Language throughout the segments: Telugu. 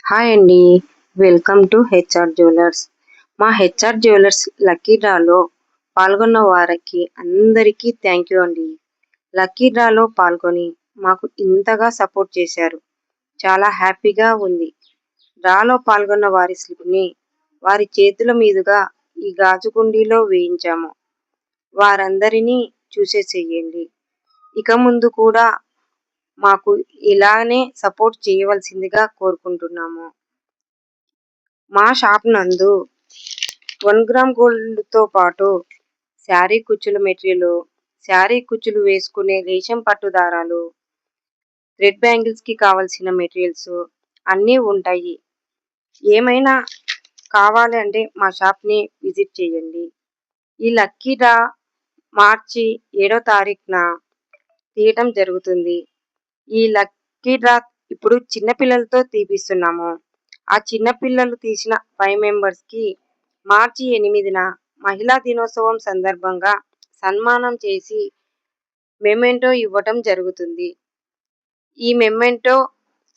హాయ్ అండి. Welcome to HR jewellers. మా హెచ్ఆర్ జ్యువెలర్స్ లక్కీ డ్రాలో పాల్గొన్న వారికి అందరికీ థ్యాంక్ యూ అండి. లక్కీ డ్రాలో పాల్గొని మాకు ఇంతగా సపోర్ట్ చేశారు. చాలా హ్యాపీగా ఉంది. డ్రాలో పాల్గొన్న వారి స్లిప్ని వారి చేతుల మీదుగా ఈ గాజు కుండీలో వేయించాము. వారందరినీ చూసేసేయండి. ఇక ముందు కూడా మాకు ఇలానే సపోర్ట్ చేయవలసిందిగా కోరుకుంటున్నాము. మా షాప్ నందు 1 గ్రామ్ గోల్డ్తో పాటు శారీ కుచ్చుల మెటీరియల్, శారీ కుచ్చులు వేసుకునే రేషం పట్టు దారాలు, థ్రెడ్ బ్యాంగిల్స్కి కావాల్సిన మెటీరియల్స్ అన్నీ ఉంటాయి. ఏమైనా కావాలి అంటే మా షాప్ని విజిట్ చేయండి. ఈ లక్కీ డ్రా మార్చి 7వ తారీఖున తీయటం జరుగుతుంది. ఈ లక్కీ డ్రా ఇప్పుడు చిన్నపిల్లలతో తీపిస్తున్నాము. ఆ చిన్నపిల్లలు తీసిన 5 మెంబర్స్కి మార్చి 8న మహిళా దినోత్సవం సందర్భంగా సన్మానం చేసి మెమెంటో ఇవ్వటం జరుగుతుంది. ఈ మెమెంటో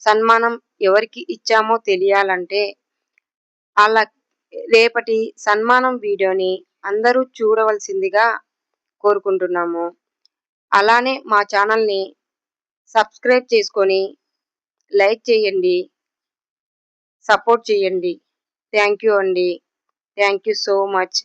సన్మానం ఎవరికి ఇచ్చామో తెలియాలంటే రేపటి సన్మానం వీడియోని అందరూ చూడవలసిందిగా కోరుకుంటున్నాము. అలానే మా ఛానల్ని సబ్స్క్రైబ్ చేసుకొని లైక్ చేయండి, సపోర్ట్ చేయండి. థ్యాంక్ యూ అండి. Thank you so much.